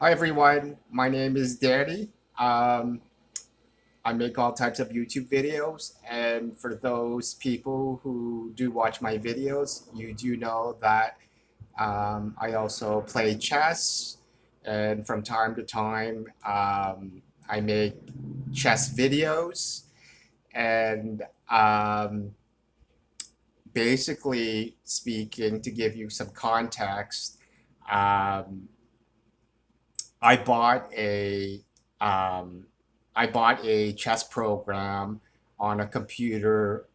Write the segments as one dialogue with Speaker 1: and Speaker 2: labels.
Speaker 1: Hi everyone, my name is Danny. Um, I make all types of YouTube videos, and for those people who do watch my videos, you do know that I also play chess, and from time to time, I make chess videos, and basically speaking, to give you some context, um, I bought a um, I bought a chess program on a computer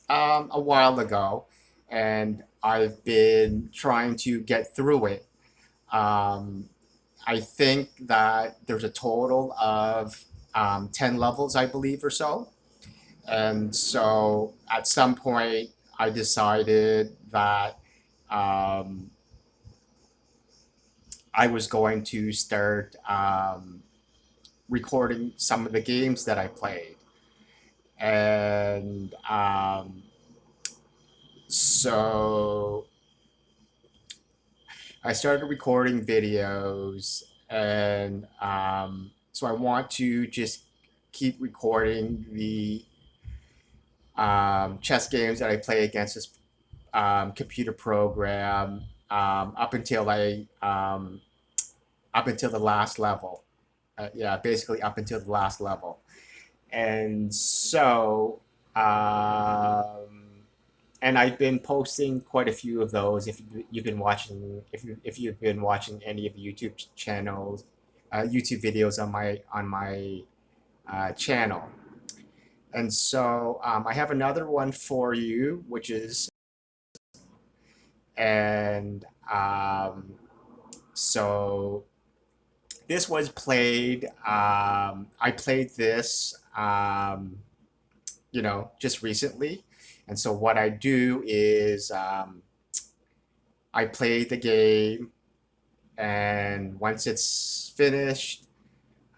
Speaker 1: a while ago, and I've been trying to get through it. Um, I think that there's a total of 10 levels, I believe, or so. And so at some point, I decided that um, I was going to start recording some of the games that I played. And so I started recording videos, and so I want to just keep recording the chess games that I play against this computer program up until the last level. Yeah, basically up until the last level. And so, um, and I've been posting quite a few of those. You've been watching, if you've been watching any of the YouTube channels, YouTube videos on my channel. And so I have another one for you, which is, and so this was played. I played this. Just recently. And so what I do is I play the game, and once it's finished,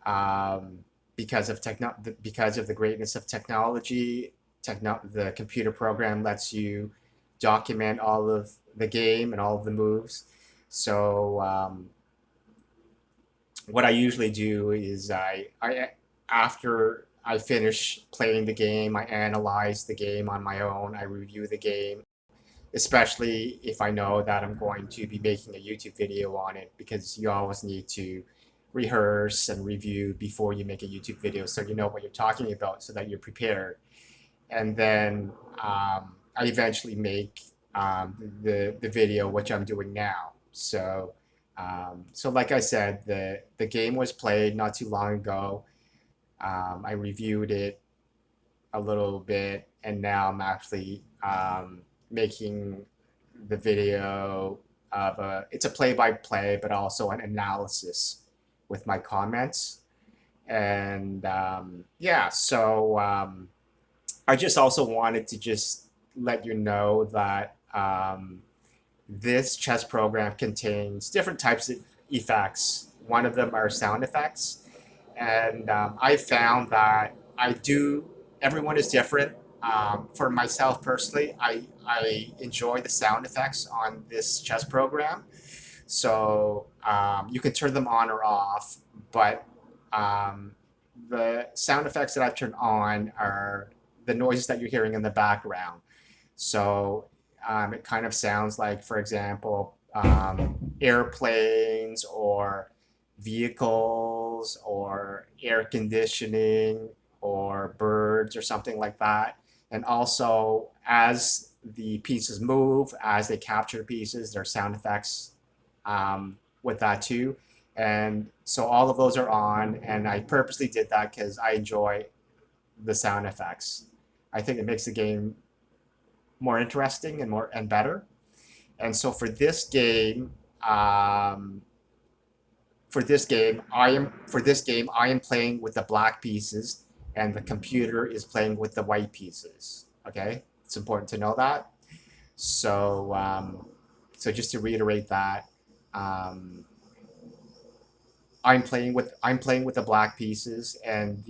Speaker 1: um, because of the greatness of technology, the computer program lets you document all of the game and all of the moves. So what I usually do is I after I finish playing the game, I analyze the game on my own. I review the game, especially if I know that I'm going to be making a YouTube video on it, because you always need to rehearse and review before you make a YouTube video so you know what you're talking about so that you're prepared. And then I eventually make the video, which I'm doing now. So like I said, the game was played not too long ago. I reviewed it a little bit, and now I'm actually making the video of it's a play-by-play, but also an analysis with my comments. And yeah, so I just also wanted to just let you know that this chess program contains different types of effects. One of them are sound effects, and I found that everyone is different. For myself personally, I enjoy the sound effects on this chess program. So you can turn them on or off, but um, the sound effects that I've turned on are the noises that you're hearing in the background. So it kind of sounds like, for example, airplanes or vehicles or air conditioning or birds or something like that. And also, as the pieces move, as they capture pieces, there are sound effects with that too. And so all of those are on, and I purposely did that because I enjoy the sound effects. I think it makes the game more interesting and more and better. And so um, for this game I am playing with the black pieces, and the computer is playing with the white pieces. Okay, it's important to know that. So so just to reiterate that, um, I'm playing with the black pieces, I'm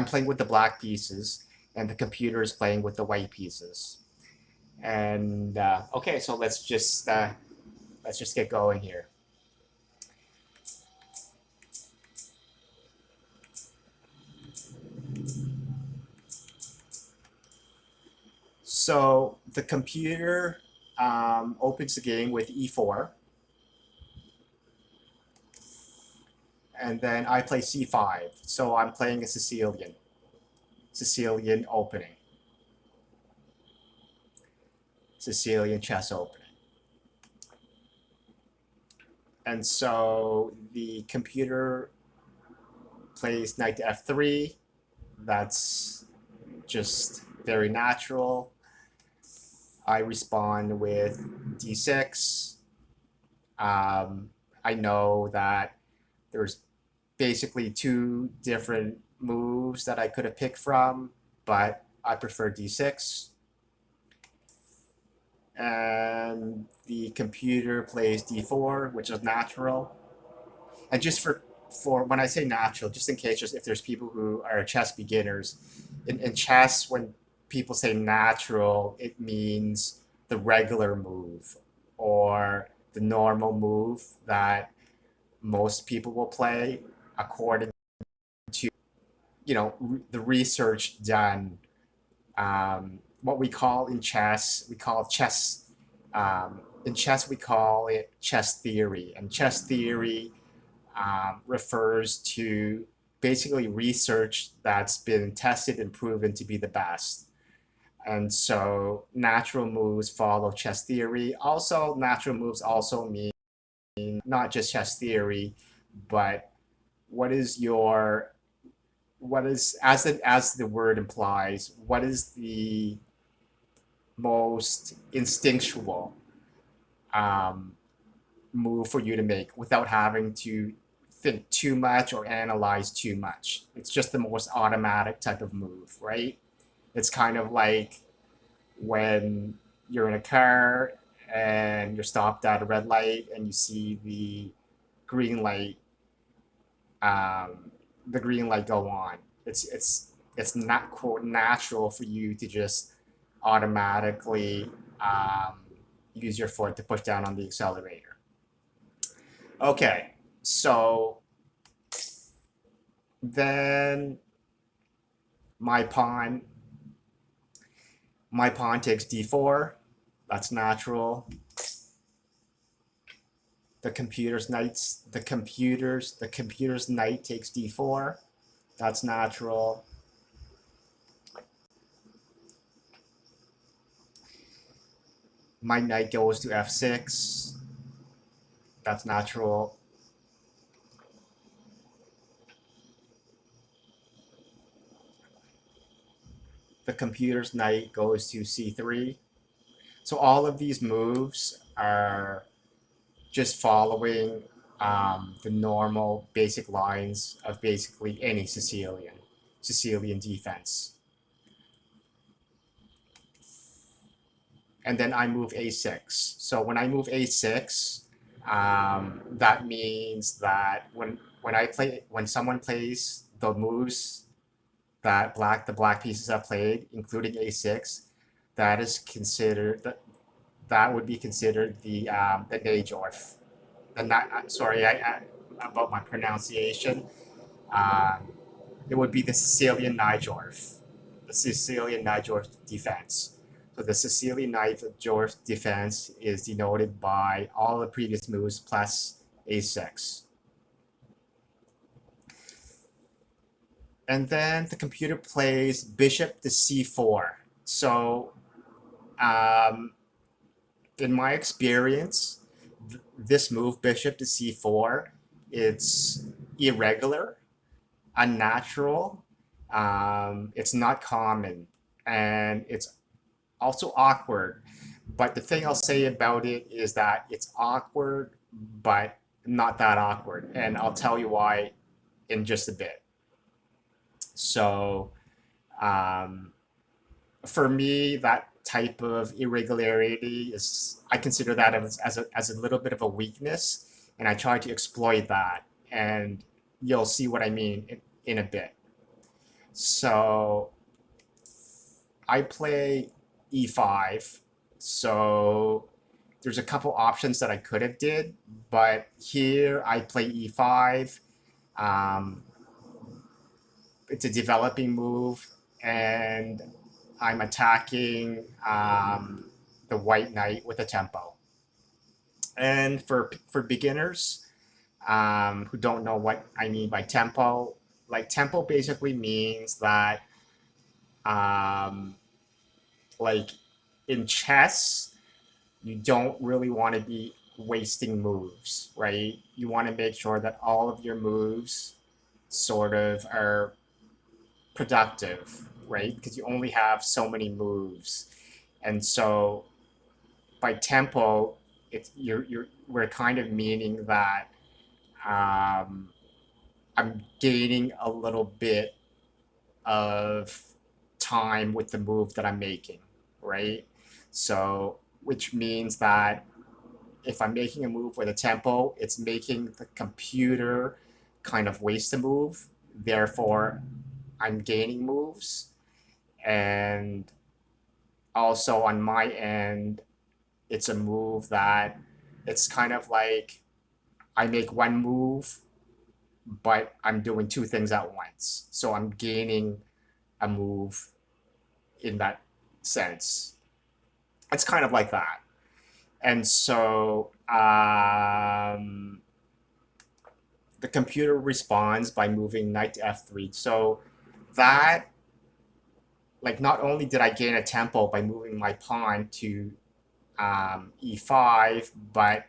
Speaker 1: playing with the black pieces, and the computer is playing with the white pieces. And okay, so let's just get going here. So the computer opens the game with e4, and then I play c5. So I'm playing a Sicilian opening, Sicilian chess opening. And so the computer plays knight to f3. That's just very natural. I respond with d6. I know that there's basically two different moves that I could have picked from, but I prefer d6. And the computer plays d4, which is natural. And just for when I say natural, just in case, just if there's people who are chess beginners, in chess, when people say natural, it means the regular move or the normal move that most people will play according to, the research done. What we call in chess, in chess, we call it chess theory. And chess theory refers to basically research that's been tested and proven to be the best. And so natural moves follow chess theory. Also, natural moves also mean not just chess theory, but as the word implies, what is the most instinctual move for you to make without having to think too much or analyze too much. It's just the most automatic type of move, right? It's kind of like when you're in a car and you're stopped at a red light and you see the green light go on. It's not, quote, natural for you to just automatically use your foot to push down on the accelerator. Okay, so then my pawn takes d4. That's natural. The computer's knight takes d4. That's natural. My knight goes to f6. That's natural. The computer's knight goes to c3. So all of these moves are just following the normal basic lines of basically any Sicilian defense. And then I move a6. So when I move a6, that means that when someone plays the moves that the black pieces have played, including a6, that would be considered the Najdorf. About my pronunciation. It would be the Sicilian Najdorf, defense. So the Sicilian Najdorf defense is denoted by all the previous moves plus a6. And then the computer plays bishop to c4. So in my experience, this move, bishop to c4, it's irregular, unnatural, it's not common, and it's also awkward. But the thing I'll say about it is that it's awkward, but not that awkward. And I'll tell you why in just a bit. So for me, that type of irregularity I consider that as a little bit of a weakness, and I try to exploit that, and you'll see what I mean in a bit. So I play e5. So there's a couple options that I could have did, but here I play e5. Um, it's a developing move, and I'm attacking the white knight with a tempo. And for beginners who don't know what I mean by tempo, like tempo basically means that um, like in chess, you don't really want to be wasting moves, right? You want to make sure that all of your moves sort of are productive, right? Because you only have so many moves. And so by tempo, it's you're we're kind of meaning that um, I'm gaining a little bit of time with the move that I'm making, right? So, which means that if I'm making a move with a tempo, it's making the computer kind of waste a move. Therefore, I'm gaining moves. And also on my end, it's a move that it's kind of like I make one move, but I'm doing two things at once. So I'm gaining a move in that sense. It's kind of like that. And so the computer responds by moving knight to f3. So that, like, not only did I gain a tempo by moving my pawn to e5, but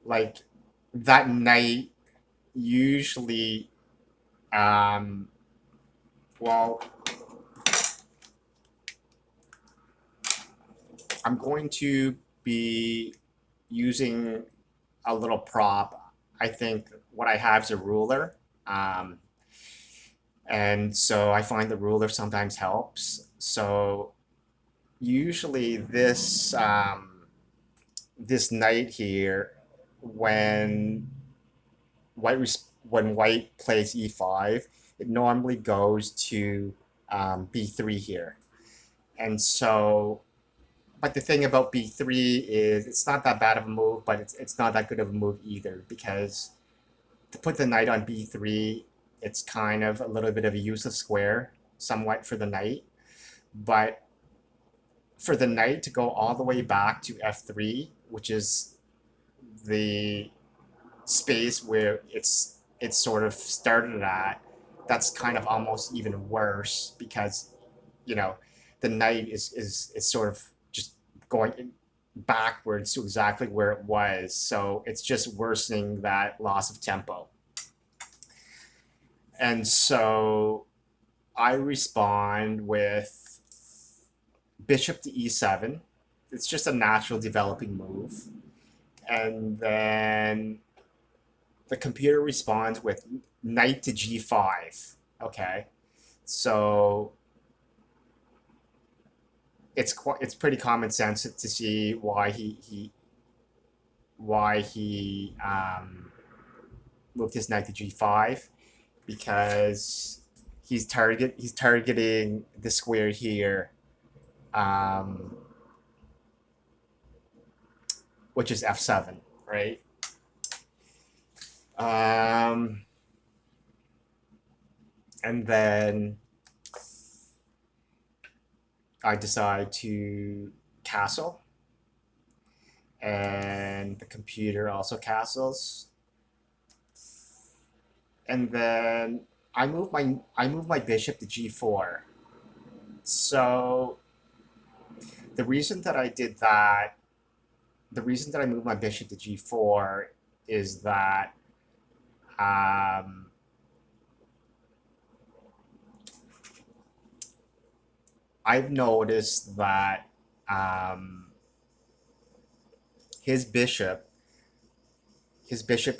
Speaker 1: like that knight usually, um, well, I'm going to be using a little prop. I think what I have is a ruler. And so I find the ruler sometimes helps. So usually this knight here, when when white plays e5, it normally goes to b3 here. And so, but the thing about b3 is it's not that bad of a move, but it's not that good of a move either, because to put the knight on b3, it's kind of a little bit of a useless square, somewhat for the knight. But for the knight to go all the way back to f3, which is the space where it's sort of started at, that's kind of almost even worse, because you know the knight is sort of just going backwards to exactly where it was. So it's just worsening that loss of tempo. And so I respond with bishop to e7. It's just a natural developing move. And then the computer responds with knight to g5. Okay, so it's pretty common sense to see why he moved his knight to g5, because he's targeting the square here, which is f7, right? And then I decide to castle, and the computer also castles. And then I move my bishop to g4. So the reason that I did that, the reason that I moved my bishop to g4 is that I've noticed that his bishop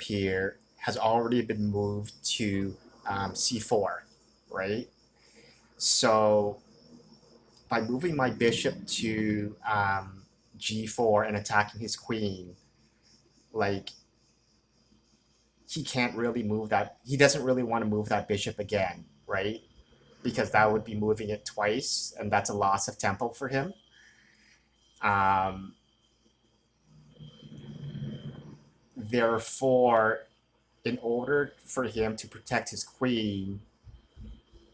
Speaker 1: here has already been moved to c4, right? So by moving my bishop to g4 and attacking his queen, like, he can't really move that. He doesn't really want to move that bishop again, right? Because that would be moving it twice, and that's a loss of tempo for him. Um, therefore, in order for him to protect his queen,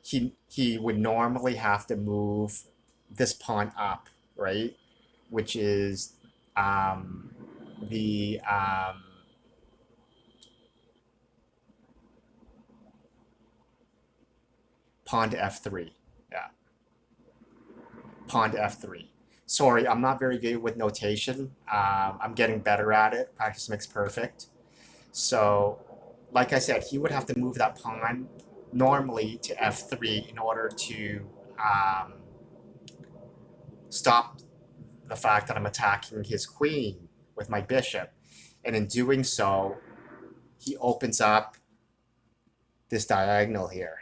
Speaker 1: he would normally have to move this pawn up, right? Which is the pawn to f3. Yeah, pawn to f3. Sorry, I'm not very good with notation. I'm getting better at it. Practice makes perfect. So, like I said, he would have to move that pawn normally to f3 in order to stop the fact that I'm attacking his queen with my bishop. And in doing so, he opens up this diagonal here.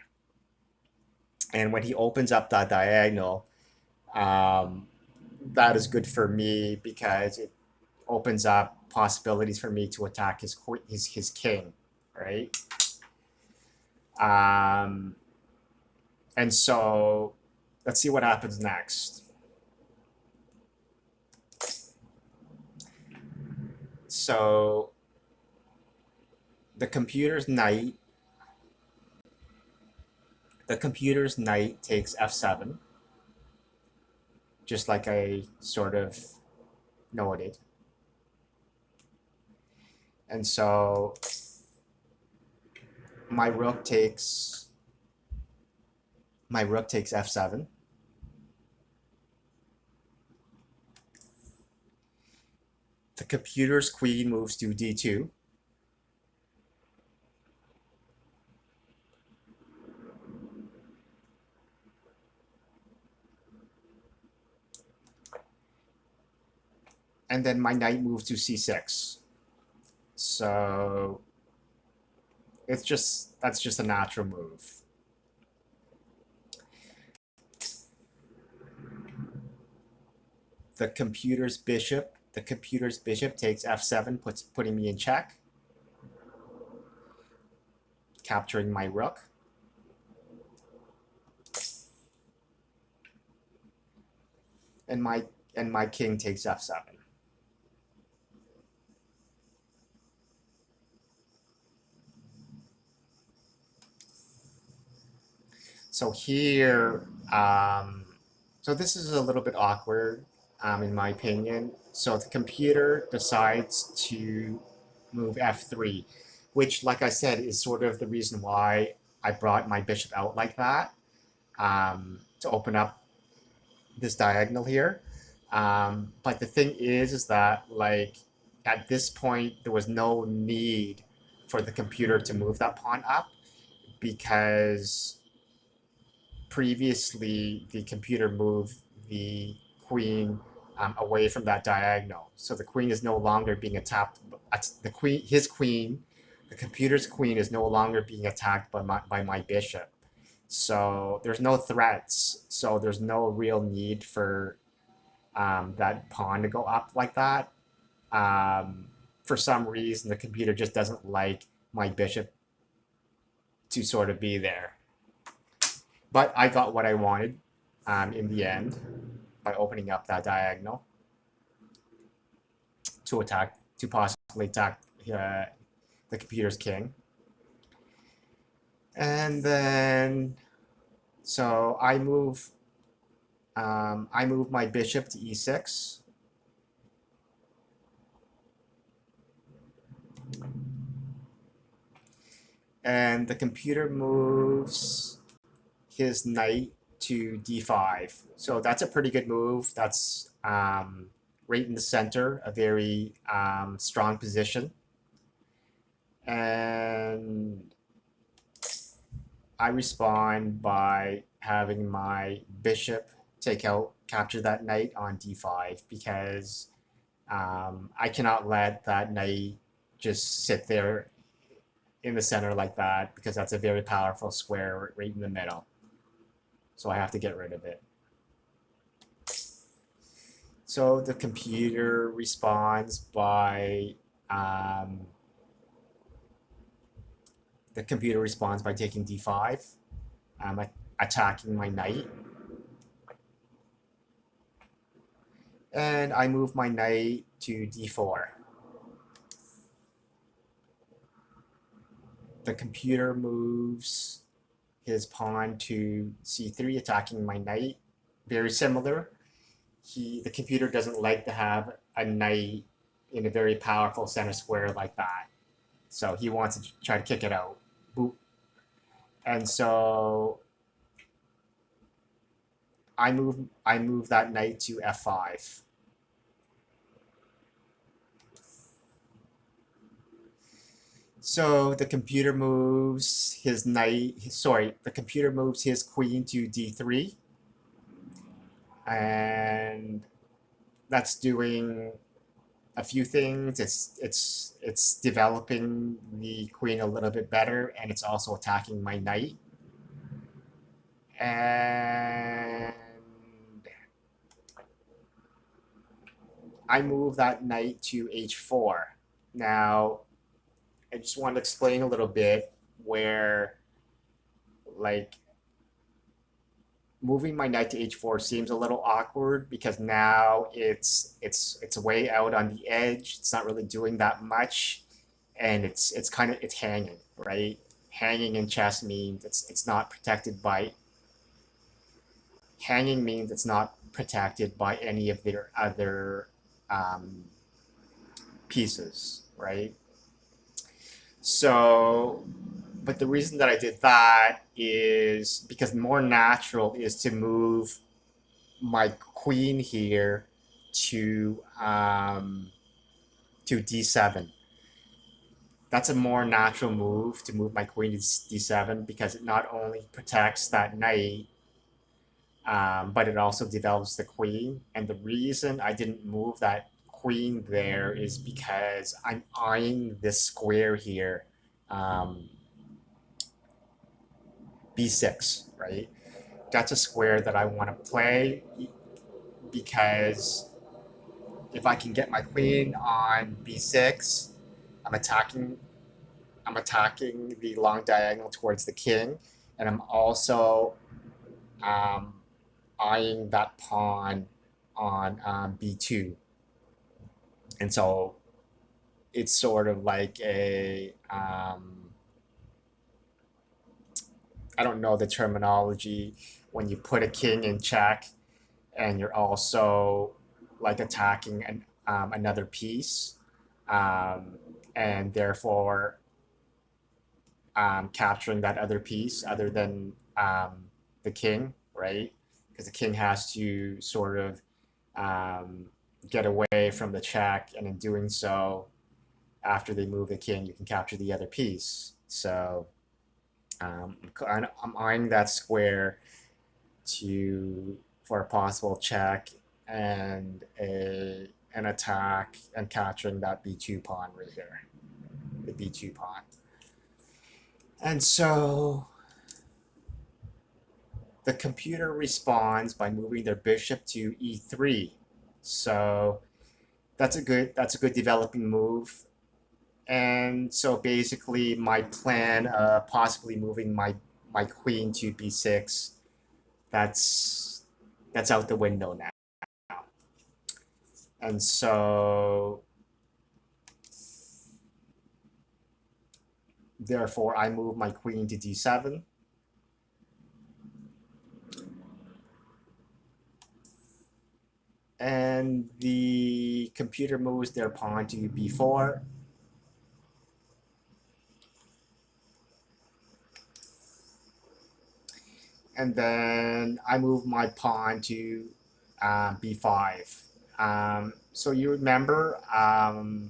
Speaker 1: And when he opens up that diagonal, that is good for me because it opens up possibilities for me to attack his king, right? And so let's see what happens next. So the computer's knight takes f7, just like I sort of noted. And so my rook takes f7. The computer's queen moves to d2. And then my knight moves to c6. So that's just a natural move. The computer's bishop takes f7, putting me in check, capturing my rook. And my king takes f7. So here, so this is a little bit awkward, in my opinion. So the computer decides to move f3, which, like I said, is sort of the reason why I brought my bishop out like that, to open up this diagonal here. But the thing is that, like, at this point, there was no need for the computer to move that pawn up, because previously the computer moved the queen away from that diagonal. So the queen is no longer being attacked. The computer's queen is no longer being attacked by my bishop. So there's no threats. So there's no real need for that pawn to go up like that. For some reason, the computer just doesn't like my bishop to sort of be there. But I got what I wanted in the end by opening up that diagonal to possibly attack the computer's king. And then, so I move my bishop to e6. And the computer moves his knight to d5. So that's a pretty good move. That's right in the center, a very strong position. And I respond by having my bishop capture that knight on d5, because I cannot let that knight just sit there in the center like that, because that's a very powerful square right in the middle. So I have to get rid of it. So the computer responds by taking d5, attacking my knight. And I move my knight to d4. the computer moves his pawn to c3, attacking my knight. Very similar. The computer doesn't like to have a knight in a very powerful center square like that. So he wants to try to kick it out. Boop. And so I move that knight to f5. So the computer moves his the computer moves his queen to d3. And that's doing a few things. It's developing the queen a little bit better, and it's also attacking my knight. And I move that knight to h4. Now, I just want to explain a little bit where, like, moving my knight to h4 seems a little awkward because now it's way out on the edge. It's not really doing that much, and it's hanging, right? Hanging in chess means it's not protected by. Hanging means it's not protected by any of their other pieces, right? So, but the reason that I did that is because more natural is to move my queen here to d7. That's a more natural move, to move my queen to d7, because it not only protects that knight, but it also develops the queen. And the reason I didn't move that queen there is because I'm eyeing this square here, b6, right? That's a square that I want to play, because if I can get my queen on b6, I'm attacking the long diagonal towards the king, and I'm also eyeing that pawn on b2. And so it's sort of like a I don't know the terminology, when you put a king in check and you're also like attacking another piece, and therefore capturing that other piece other than the king, right? Because the king has to sort of get away from the check, and in doing so, after they move the king, you can capture the other piece. So I'm eyeing that square for a possible check and an attack and capturing that b2 pawn right here, the b2 pawn. And so the computer responds by moving their bishop to e3. So that's a good developing move. And so basically my plan of possibly moving my queen to b6, that's out the window now. And so therefore I move my queen to d7. And the computer moves their pawn to b4. And then I move my pawn to b5. So you remember, I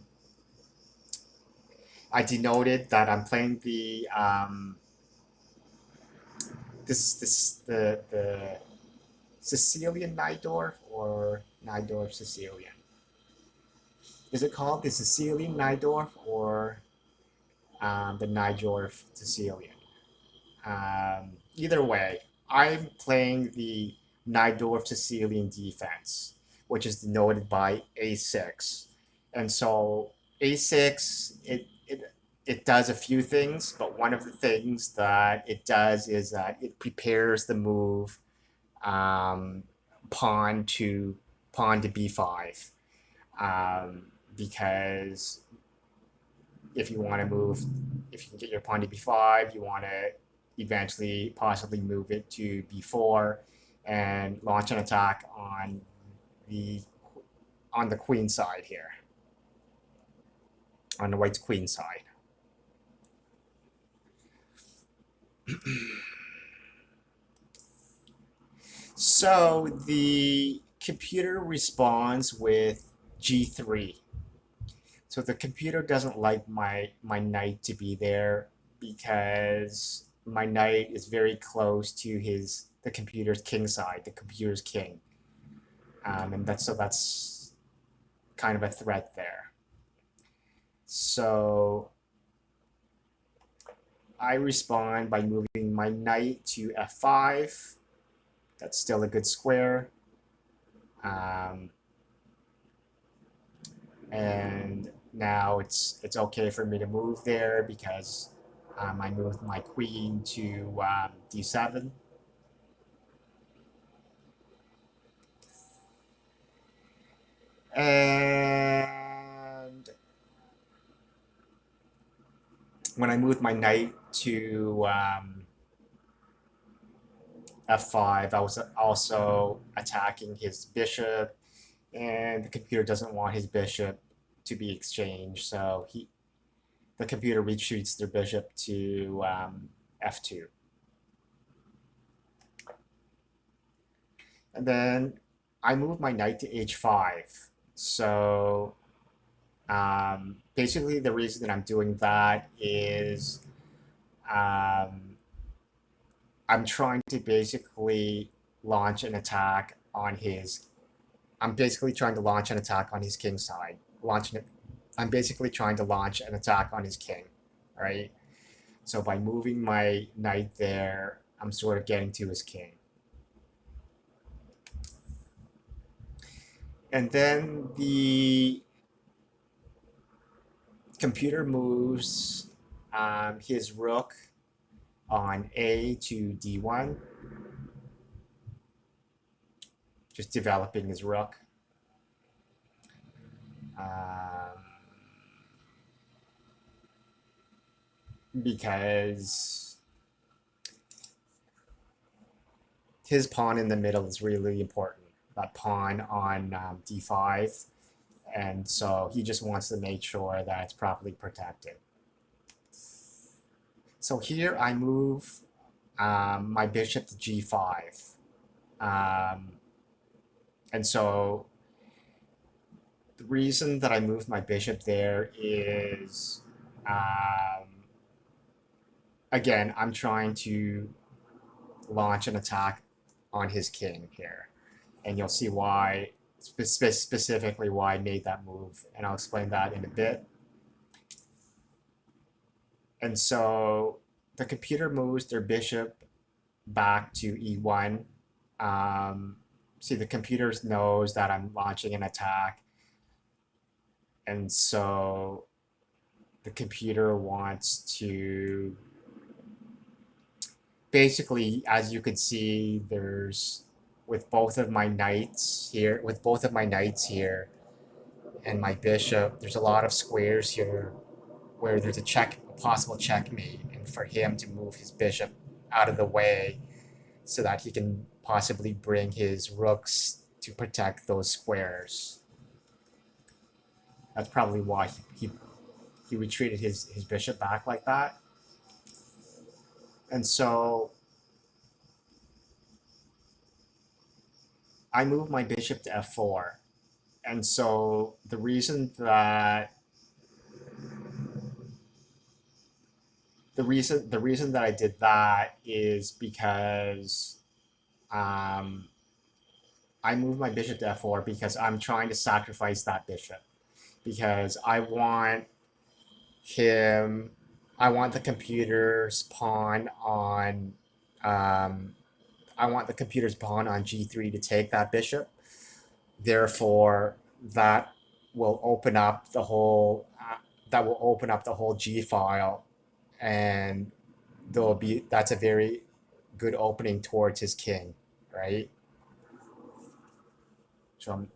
Speaker 1: denoted that I'm playing the the Sicilian Najdorf, or Najdorf Sicilian. Is it called the Sicilian Najdorf or the Najdorf Sicilian? Either way, I'm playing the Najdorf Sicilian Defense, which is denoted by a6. And so a6, it does a few things, but one of the things that it does is that it prepares the move pawn to b5, because if you want to move if you can get your pawn to b5, you want to eventually possibly move it to b4 and launch an attack on the queen side here, on the white's queen side. So the computer responds with g3. So the computer doesn't like my knight to be there because my knight is very close to the computer's king side, the computer's king, and that's kind of a threat there. So I respond by moving my knight to f5. That's still a good square. And now it's okay for me to move there because I moved my queen to d7. And when I moved my knight to f5, I was also attacking his bishop, and the computer doesn't want his bishop to be exchanged, so the computer retreats their bishop to f2. And then I move my knight to h5. So basically the reason that I'm doing that is I'm trying to basically launch an attack on his. I'm basically trying to launch an attack on his king side. I'm basically trying to launch an attack on his king, right? So by moving my knight there, I'm sort of getting to his king. And then the computer moves his rook on a to d1, just developing his rook. Because his pawn in the middle is really important, that pawn on d5, and so he just wants to make sure that it's properly protected. So here I move my bishop to g5. And so the reason that I moved my bishop there is, again, I'm trying to launch an attack on his king here. And you'll see why, specifically why I made that move. And I'll explain that in a bit. And so the computer moves their bishop back to e1. See, the computer knows that I'm launching an attack. And so the computer wants to basically, as you can see, there's with both of my knights here and my bishop, there's a lot of squares here where there's a possible checkmate, and for him to move his bishop out of the way so that he can possibly bring his rooks to protect those squares. That's probably why he retreated his bishop back like that. And so I move my bishop to f4. And so the reason that I did that is because I moved my bishop to f4 because I'm trying to sacrifice that bishop, because I want the computer's pawn on g3 to take that bishop. Therefore, that will open up the whole g file, and that's a very good opening towards his king, right? So I'm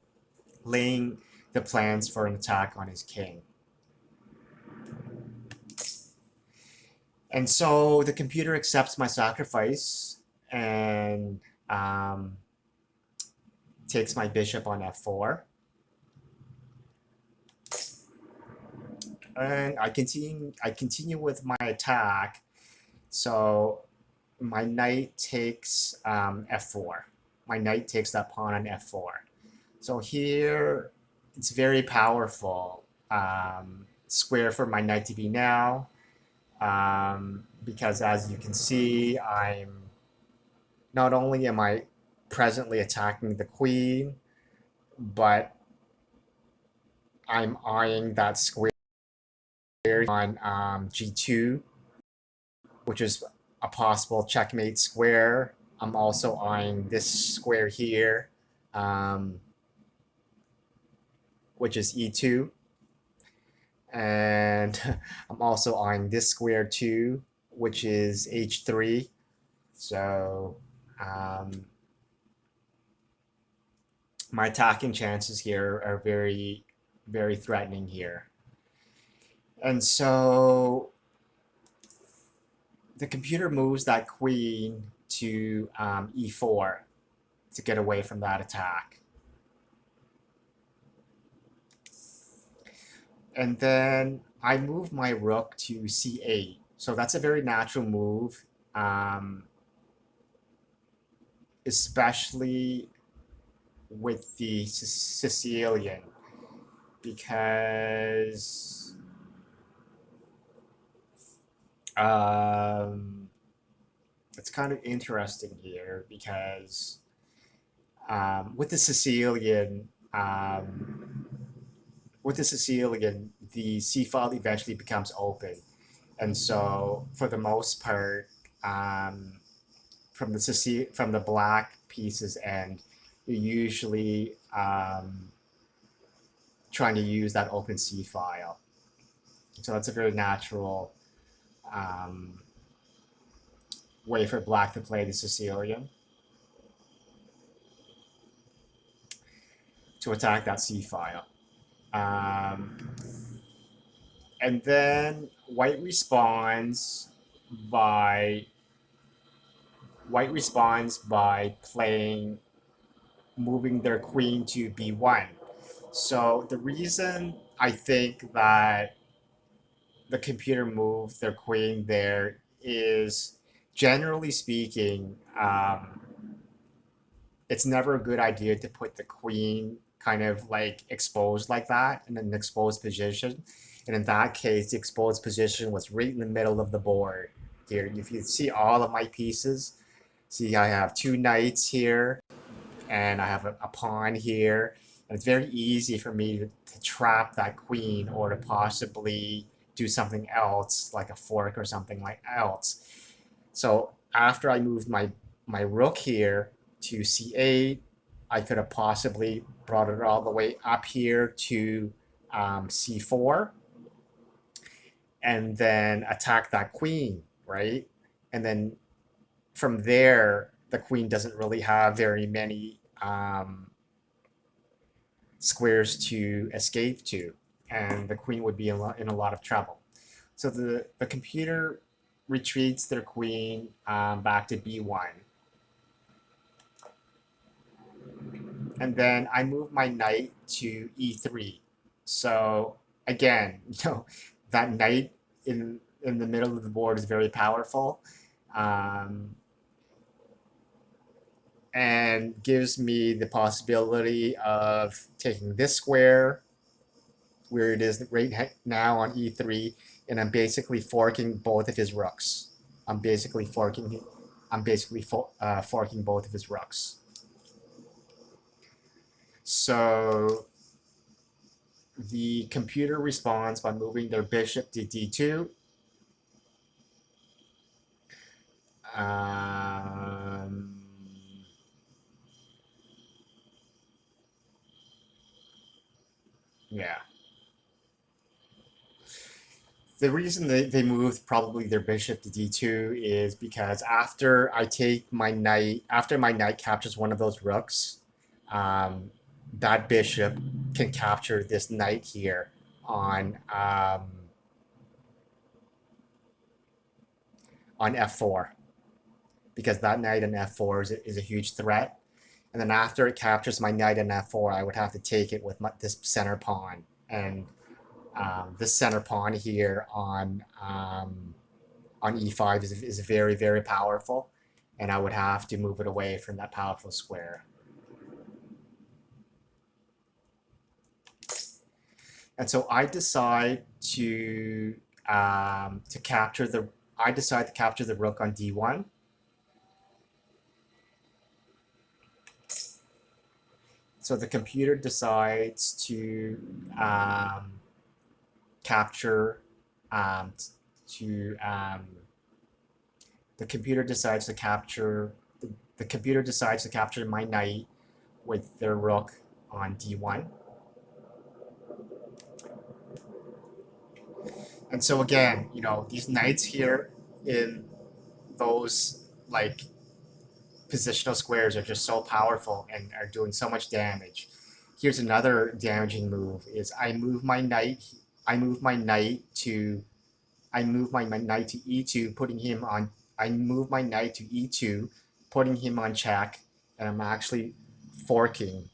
Speaker 1: laying the plans for an attack on his king. And so the computer accepts my sacrifice and um, takes my bishop on f4. And I continue with my attack. So my knight takes f4. My knight takes that pawn on f4. So here it's very powerful. Square for my knight to be now. Because as you can see, not only am I presently attacking the queen, but I'm eyeing that square on g2, which is a possible checkmate square. I'm also eyeing this square here, um, which is e2. And I'm also eyeing this square too, which is h3. So um, my attacking chances here are very, very threatening here. And so the computer moves that queen to e4 to get away from that attack. And then I move my rook to c8. So that's a very natural move, especially with the Sicilian, because it's kind of interesting here because with the Sicilian, the C file eventually becomes open, and so for the most part, from the black pieces end, you're usually trying to use that open C file. So that's a very natural way for black to play the Sicilian, to attack that C file. And then white responds by moving their queen to b1. So the reason I think that the computer moved their queen there is, generally speaking, it's never a good idea to put the queen kind of like exposed like that in an exposed position. And in that case, the exposed position was right in the middle of the board here. If you see all of my pieces, see I have two knights here and I have a pawn here. And it's very easy for me to trap that queen or to possibly do something else, like a fork or something like else. So after I moved my rook here to c8, I could have possibly brought it all the way up here to c4 and then attack that queen, right? And then from there, the queen doesn't really have very many squares to escape to, and the queen would be in a lot of trouble. So the computer retreats their queen back to b1. And then I move my knight to e3. So again, that knight in the middle of the board is very powerful, and gives me the possibility of taking this square where it is right now on e3, and I'm basically forking both of his rooks. I'm basically forking both of his rooks. So the computer responds by moving their bishop to d2. Yeah. The reason they moved probably their bishop to d2 is because after my knight captures one of those rooks, that bishop can capture this knight here on on f4, because that knight on f4 is a huge threat. And then after it captures my knight on f4, I would have to take it with this center pawn. And this center pawn here on e5 is very, very powerful. And I would have to move it away from that powerful square. And so I decide to capture the rook on d1. So the computer decides to capture my knight with their rook on d1. And so again, you know, these knights here in those like positional squares are just so powerful and are doing so much damage. Here's another damaging move: is I move my knight to e2, putting him on. I move my knight to e2, putting him on check, and I'm actually forking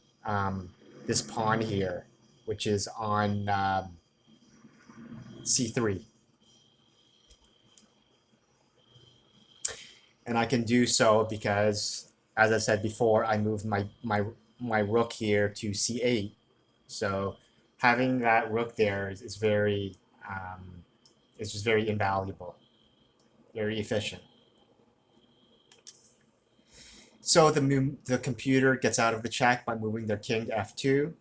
Speaker 1: this pawn here, which is on c3. And I can do so because, as I said before, I moved my rook here to c8. So having that rook there is very it's just very invaluable, very efficient. So the computer gets out of the check by moving their king to f2.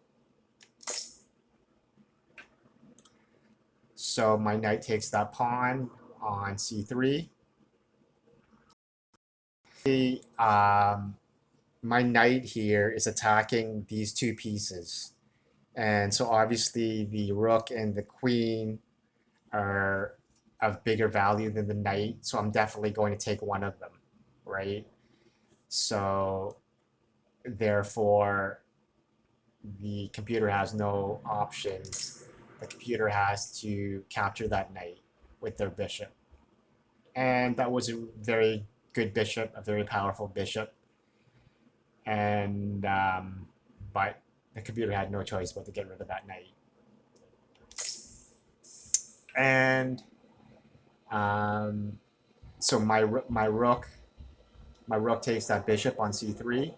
Speaker 1: So my knight takes that pawn on c3. My knight here is attacking these two pieces. And so obviously the rook and the queen are of bigger value than the knight. So I'm definitely going to take one of them, right? So therefore, the computer has no option. The computer has to capture that knight with their bishop. And that was a very good bishop, a very powerful bishop. And but the computer had no choice but to get rid of that knight. And so my rook takes that bishop on c3.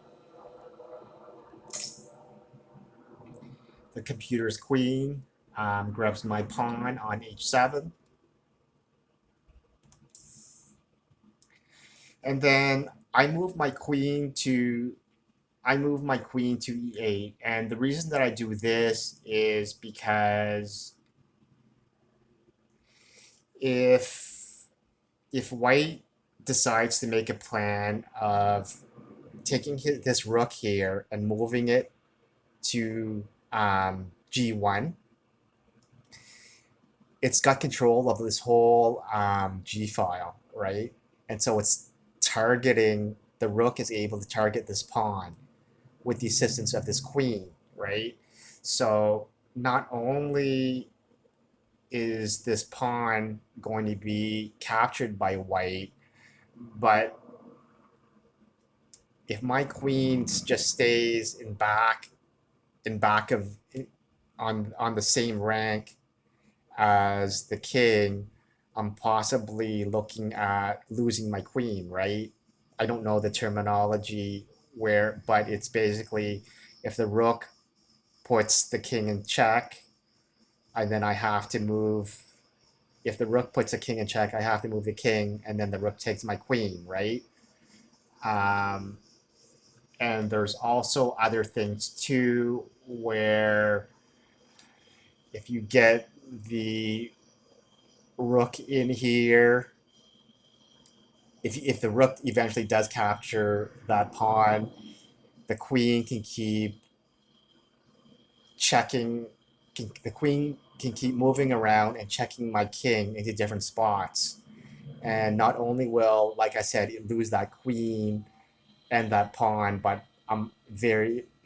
Speaker 1: The computer's queen grabs my pawn on h7. And then I move my queen to e8. And the reason that I do this is because if white decides to make a plan of taking this rook here and moving it to g1, it's got control of this whole g file, right? And so it's targeting, the rook is able to target this pawn with the assistance of this queen, right? So not only is this pawn going to be captured by white, but if my queen just stays in back of on the same rank as the king, I'm possibly looking at losing my queen, right? I don't know the terminology but it's basically if the rook puts the king in check, and then I have to move. If the rook puts a king in check, I have to move the king, and then the rook takes my queen, right? And there's also other things too, where if you get the rook in here, if the rook eventually does capture that pawn, the queen can keep checking. The queen can keep moving around and checking my king into different spots. And not only will, like I said, lose that queen and that pawn, but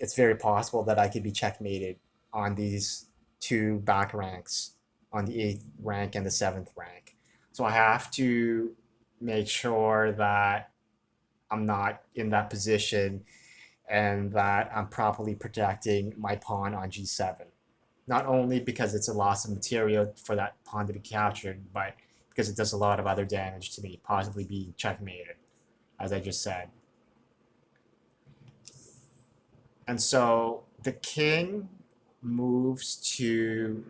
Speaker 1: it's very possible that I could be checkmated on these two back ranks, on the 8th rank and the 7th rank. So I have to make sure that I'm not in that position and that I'm properly protecting my pawn on g7. Not only because it's a loss of material for that pawn to be captured, but because it does a lot of other damage to me, possibly being checkmated, as I just said. And so the king moves to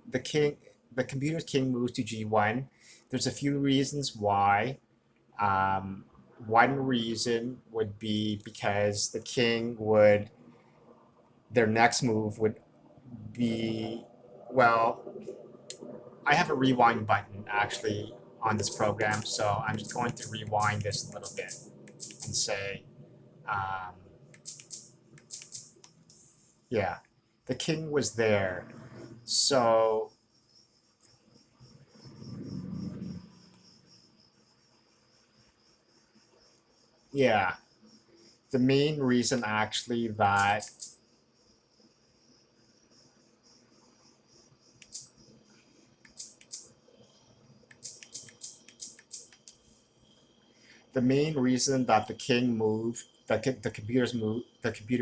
Speaker 1: the king. The computer's king moves to g1. There's a few reasons why. Um, One reason would be because the king would, their next move would be, well, I have a rewind button actually on this program, so I'm just going to rewind this a little bit and say, um, yeah, the king was there. So yeah, the main reason actually that the main reason that the king moved, the computer's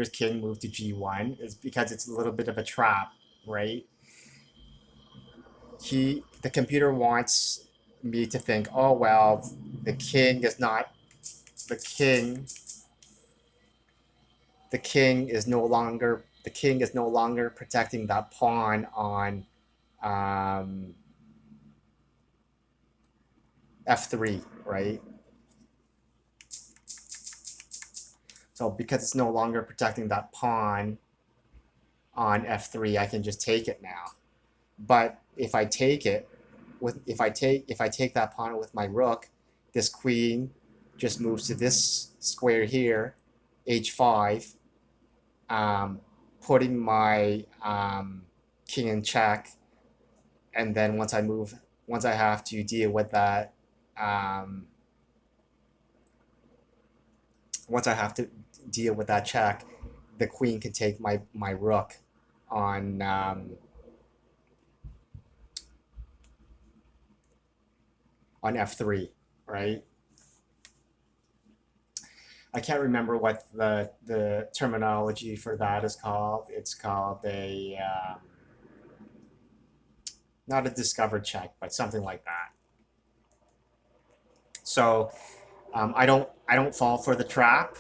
Speaker 1: king moved to g1 is because it's a little bit of a trap, right? The computer wants me to think, oh well, the king is not the king. The king is no longer protecting that pawn on um, f3, right? So because it's no longer protecting that pawn on f3, I can just take it now. But if I take it if I take that pawn with my rook, this queen just moves to this square here, h5, putting my king in check. And then once I have to deal with that, once I have to deal with that check, the queen can take my rook on f3, right? I can't remember what the terminology for that is called. It's called not a discovered check, but something like that. So I don't fall for the trap.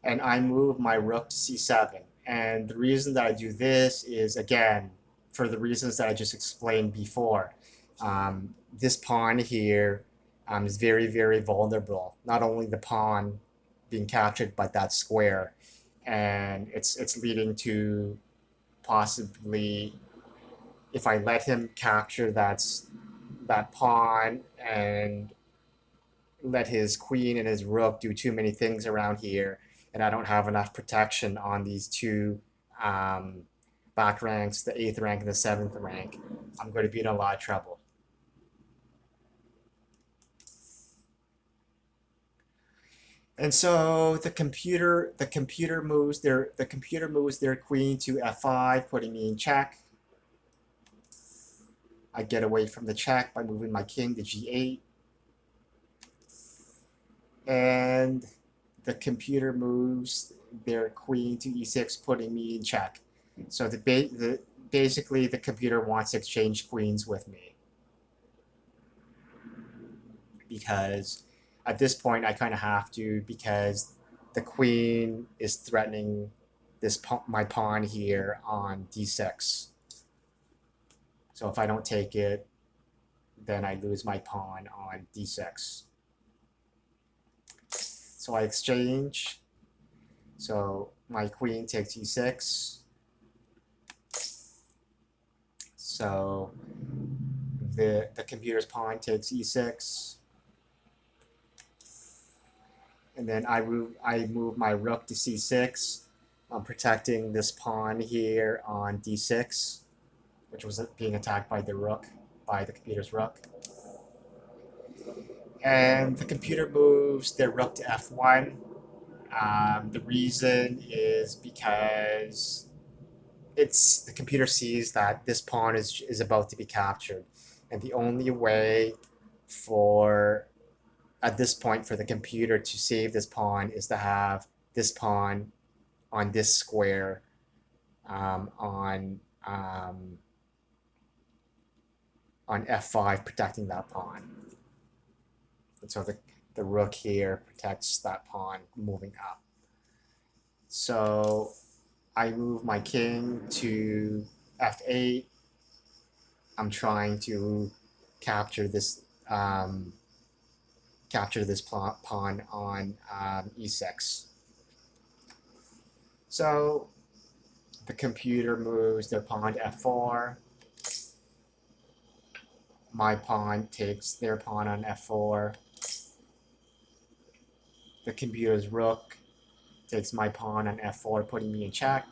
Speaker 1: And I move my rook to c7. And the reason that I do this is, again, for the reasons that I just explained before. This pawn here is very, very vulnerable. Not only the pawn being captured, but that square. And it's leading to possibly, if I let him capture that pawn and let his queen and his rook do too many things around here, and I don't have enough protection on these two back ranks, the 8th rank and the 7th rank, I'm going to be in a lot of trouble. And so the computer moves their queen to f5, putting me in check. I get away from the check by moving my king to g8. And the computer moves their queen to e6, putting me in check. So basically the computer wants to exchange queens with me, because at this point I kind of have to, because the queen is threatening my pawn here on d6. So if I don't take it, then I lose my pawn on d6. So I exchange. So my queen takes e6. So the computer's pawn takes e6. And then I move my rook to c6. I'm protecting this pawn here on d6, which was being attacked by the computer's rook. And the computer moves their rook to f1. The reason is because the computer sees that this pawn is about to be captured, and the only way for at this point for the computer to save this pawn is to have this pawn on this square on f5 protecting that pawn. And so the rook here protects that pawn moving up. So I move my king to f8. I'm trying to capture this pawn on e6. So the computer moves their pawn to f4. My pawn takes their pawn on f4. The computer's rook takes my pawn on f4, putting me in check.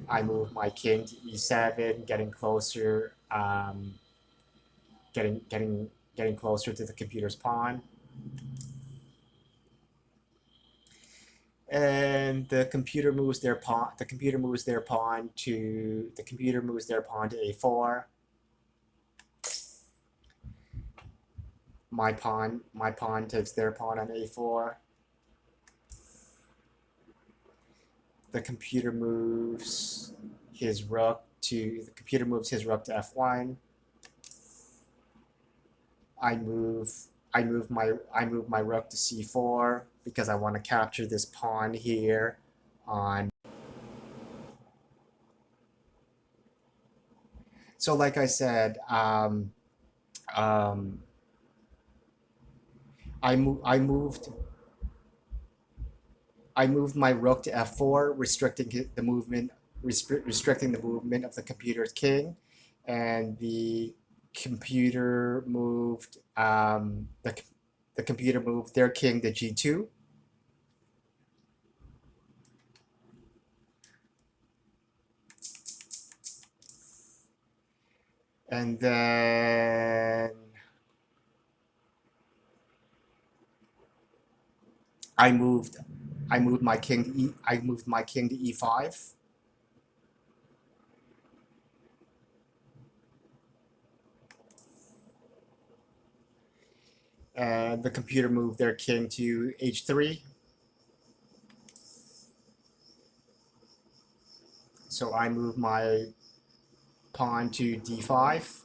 Speaker 1: I move my king to e7, getting closer, getting closer to the computer's pawn. And the computer moves their pawn. The computer moves their pawn to a4. My pawn takes their pawn on a4. The computer moves his rook to f1. I move my rook to c4 because I want to capture this pawn here on. So like I said, I moved my rook to f4, restricting the movement of the computer's king, and the computer moved the computer moved their king to g2. And then I moved my king to e5. And the computer moved their king to h3. So I move my pawn to d5.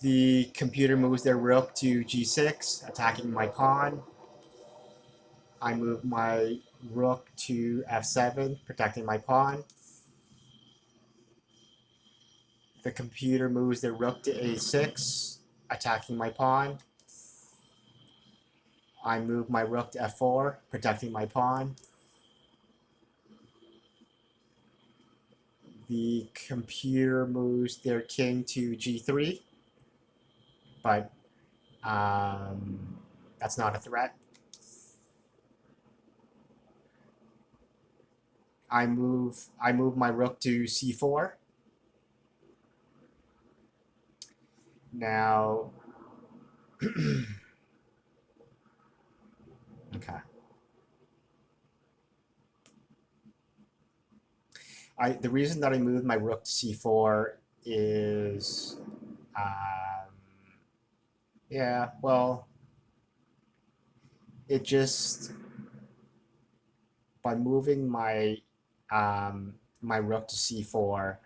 Speaker 1: The computer moves their rook to g6, attacking my pawn. I move my rook to f7, protecting my pawn. The computer moves their rook to a6, attacking my pawn. I move my rook to f4, protecting my pawn. The computer moves their king to g3, but that's not a threat. I move my rook to c4. Now, okay. The reason that I moved my rook to c4 is, yeah, well, it just, by moving my my rook to c4,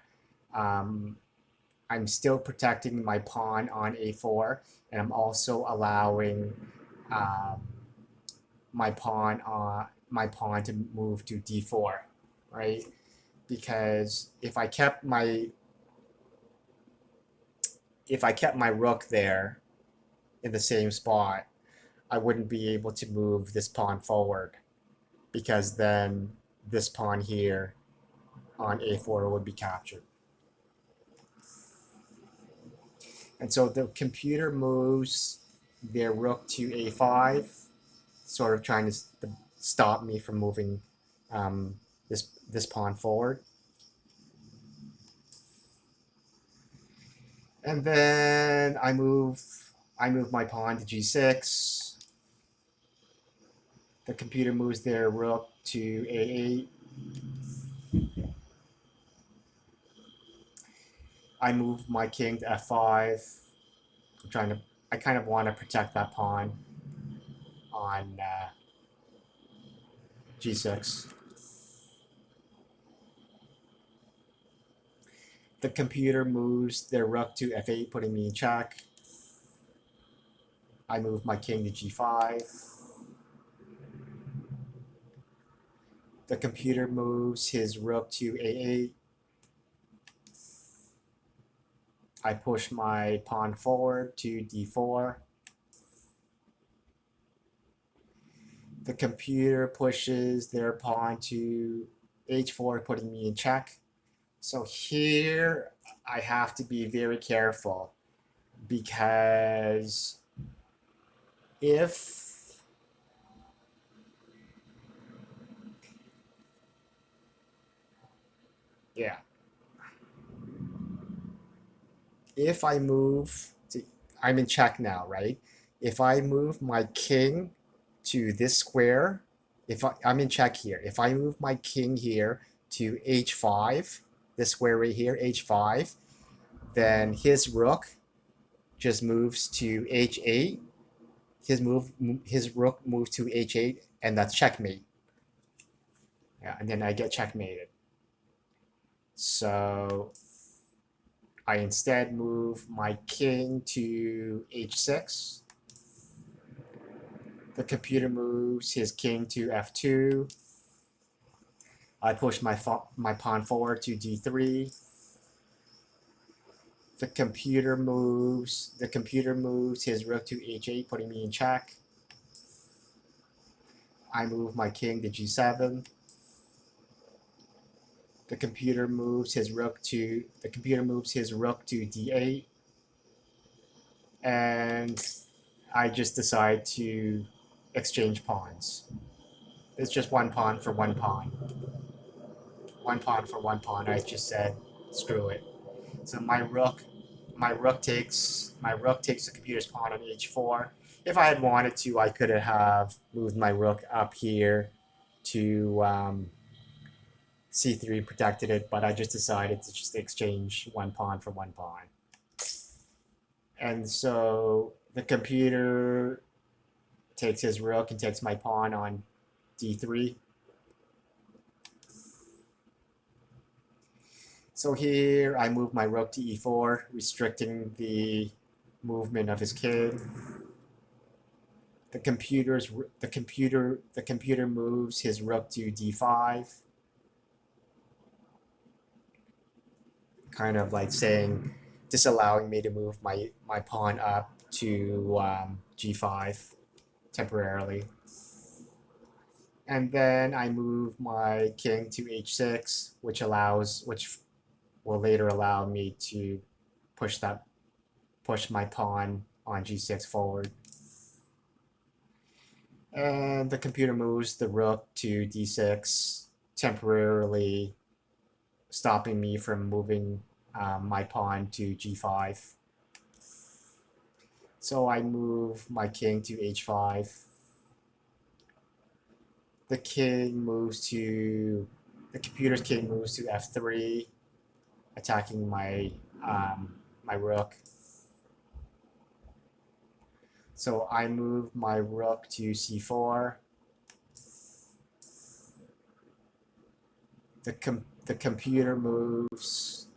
Speaker 1: I'm still protecting my pawn on a4, and I'm also allowing my pawn to move to d4, right? Because if I kept my rook there in the same spot, I wouldn't be able to move this pawn forward, because then this pawn here on a4 would be captured. And so the computer moves their rook to a5, sort of trying to stop me from moving this pawn forward. And then I move I move my pawn to g6. The computer moves their rook to a8. I move my king to f5. I kind of want to protect that pawn on g6. The computer moves their rook to f8, putting me in check. I move my king to g5. The computer moves his rook to a8. I push my pawn forward to d4. The computer pushes their pawn to h4, putting me in check. So here I have to be very careful, because if I move I'm in check now, right? If I move my king to this square, I'm in check here. If I move my king here to h5, this square right here, h5, then his rook just moves to h8. His rook moves to h8, and that's checkmate. Yeah, and then I get checkmated. So I instead move my king to h6. The computer moves his king to f2. I push my pawn forward to d3. The computer moves his rook to h8, putting me in check. I move my king to g7. The computer moves his rook to d8, and I just decide to exchange pawns. It's just one pawn for one pawn. One pawn for one pawn. I just said, screw it. So my rook takes the computer's pawn on h4. If I had wanted to, I could have moved my rook up here to c3, protected it, but I just decided to just exchange one pawn for one pawn. And so the computer takes his rook and takes my pawn on d3. So here I move my rook to e4, restricting the movement of his king. The computer moves his rook to d5, kind of like saying, disallowing me to move my pawn up to g5 temporarily. And then I move my king to h6, which will later allow me to push my pawn on g6 forward. And the computer moves the rook to d6, temporarily stopping me from moving my pawn to g5. So I move my king to h5. The computer's king moves to f3, attacking my rook. So I move my rook to c4. The computer moves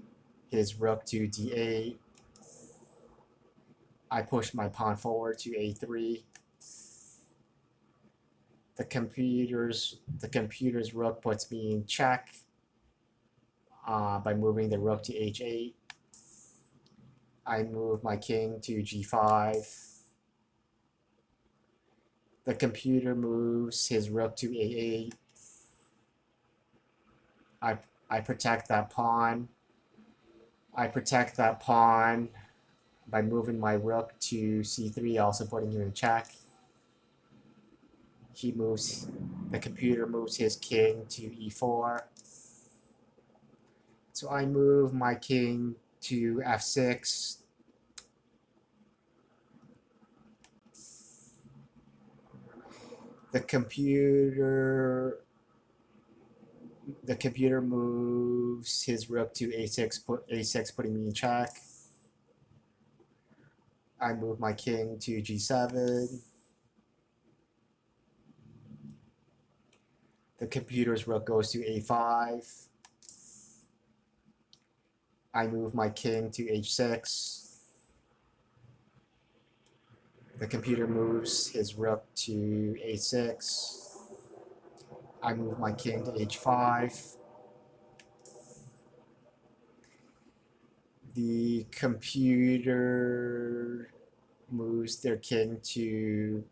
Speaker 1: his rook to d8. I push my pawn forward to a3. The computer's rook puts me in check by moving the rook to h8. I move my king to g5. The computer moves his rook to a8. I protect that pawn. By moving my rook to c3, also putting him in check. The computer moves his king to e4. So I move my king to f6. The computer moves his rook to a6, putting me in check. I move my king to g7. The computer's rook goes to a5. I move my king to h6. The computer moves his rook to a6. I move my king to h5. The computer moves their king to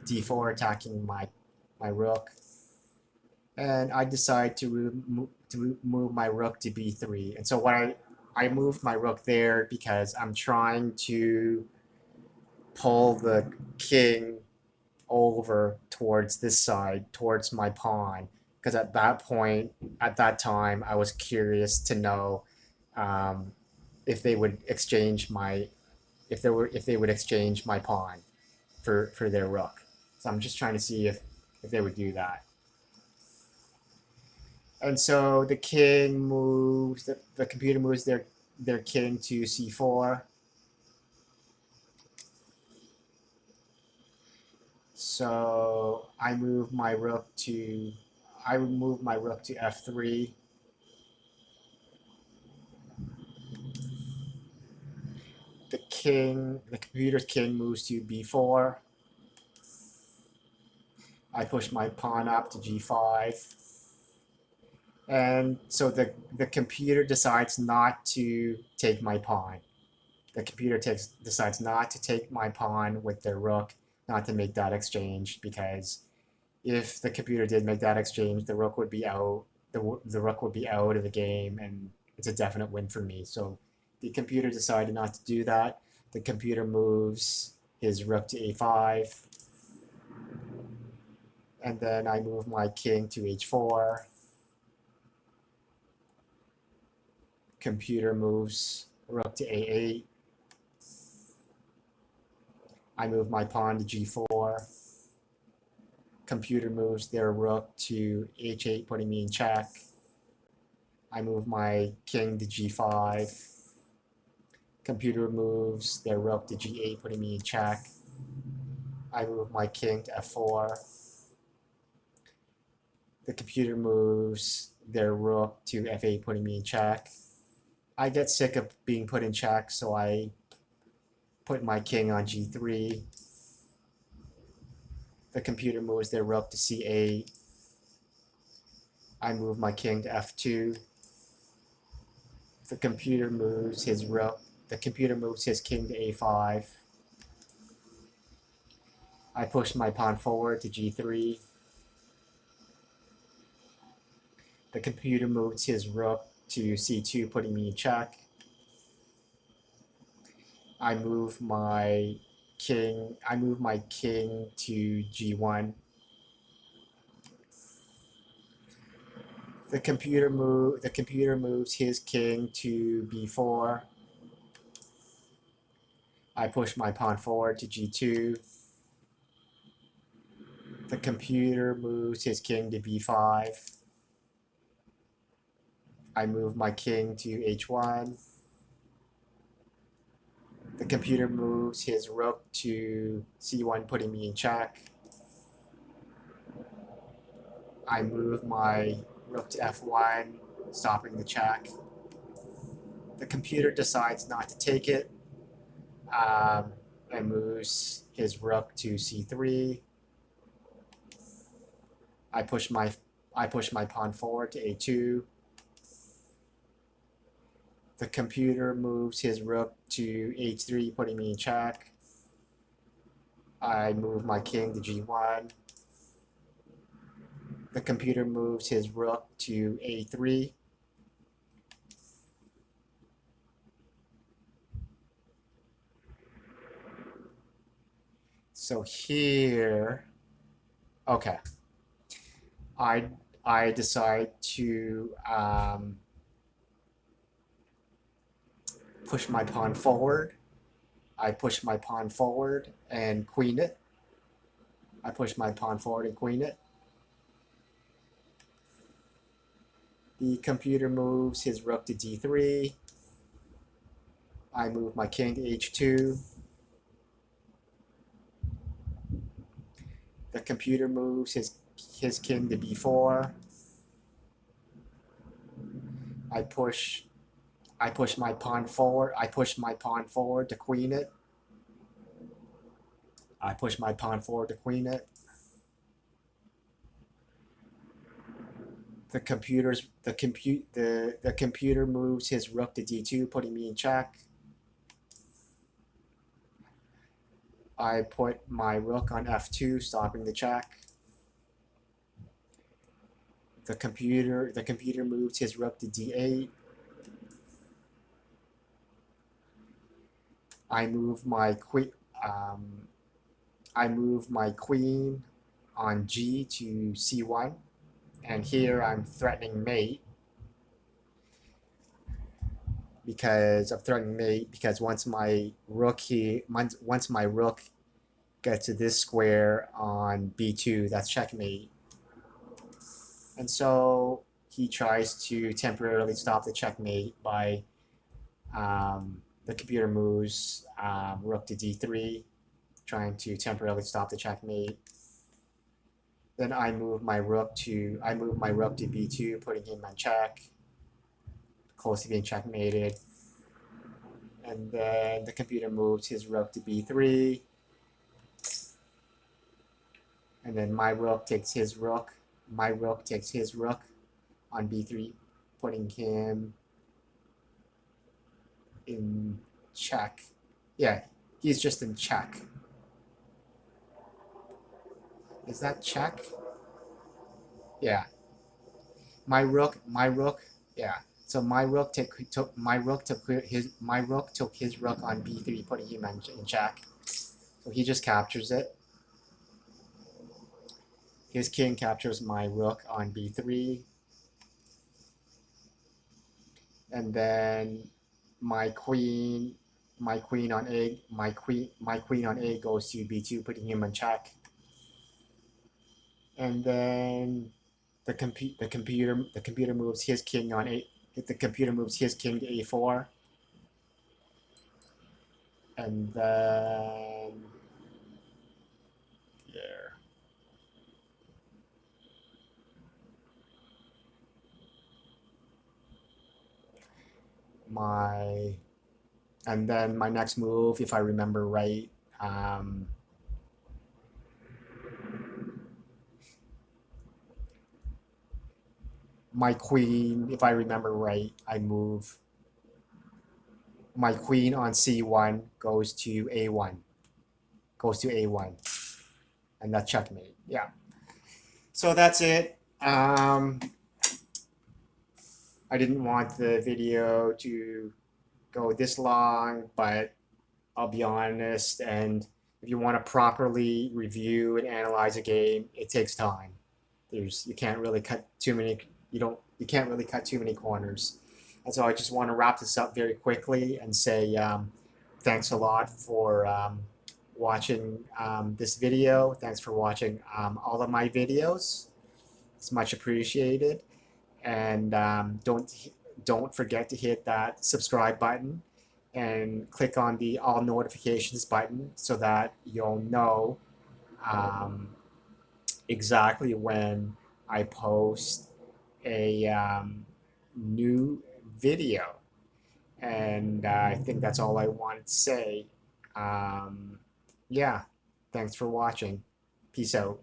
Speaker 1: d4, attacking my rook. And I decide to move my rook to b3. And so what I moved my rook there because I'm trying to pull the king over towards this side, towards my pawn. Because at that time, I was curious to know if they would exchange my pawn for their rook. So I'm just trying to see if they would do that. And so the king moves, the computer moves their king to c4. So I move my rook to f3. The computer's king moves to b4. I push my pawn up to g5. And so the computer decides not to take my pawn. The computer decides not to take my pawn with their rook, not to make that exchange, because if the computer did make that exchange, the rook would be out. The rook would be out of the game, and it's a definite win for me. So the computer decided not to do that. The computer moves his rook to a5, and then I move my king to h4. Computer moves rook to a8. I move my pawn to g4. Computer moves their rook to h8, putting me in check. I move my king to g5. Computer moves their rook to g8, putting me in check. I move my king to f4. The computer moves their rook to f8, putting me in check. I get sick of being put in check, so I put my king on g3. The computer moves their rook to c8. I move my king to f2. The computer moves his king to a5. I push my pawn forward to g3. The computer moves his rook to c2, putting me in check. I move my king to g1. The computer moves his king to b4. I push my pawn forward to g2. The computer moves his king to b5. I move my king to h1. The computer moves his rook to c1, putting me in check. I move my rook to f1, stopping the check. The computer decides not to take it and moves his rook to c3. I push my pawn forward to a2. The computer moves his rook to h3, putting me in check. I move my king to g1. The computer moves his rook to a3. So here, okay, I decide to push my pawn forward. I push my pawn forward and queen it. I push my pawn forward and queen it. The computer moves his rook to d3. I move my king to h2. The computer moves his king to b4. I push my pawn forward. I push my pawn forward to queen it. I push my pawn forward to queen it. The computer moves his rook to d2, putting me in check. I put my rook on f2, stopping the check. The computer moves his rook to d8. I move my queen on g to c1, and here I'm threatening mate because once my rook gets to this square on b2, that's checkmate. And so he tries to temporarily stop the checkmate by the computer moves rook to d3, trying to temporarily stop the checkmate. Then I move my rook to b2, putting him on check, close to being checkmated. And then the computer moves his rook to b3, and then my rook takes his rook. My rook takes his rook on b3, putting him in check. Yeah, he's just in check. Is that check? Yeah. My rook. Yeah. So my rook took his rook on b3, putting him in check. So he just captures it. His king captures my rook on b3, and then my queen on a goes to b2, putting him in check. And then the computer moves his king on to a4, and then there. And then my next move, if I remember right, my queen, if I remember right, I move my queen on c1 goes to a1, and that's checkmate. Yeah. So that's it. I didn't want the video to go this long, but I'll be honest, and if you want to properly review and analyze a game, it takes time. You can't really cut too many corners. And so I just want to wrap this up very quickly and say thanks a lot for watching this video. Thanks for watching all of my videos. It's much appreciated. And don't forget to hit that subscribe button and click on the all notifications button so that you'll know exactly when I post a new video. And I think that's all I wanted to say. Yeah, thanks for watching. Peace out.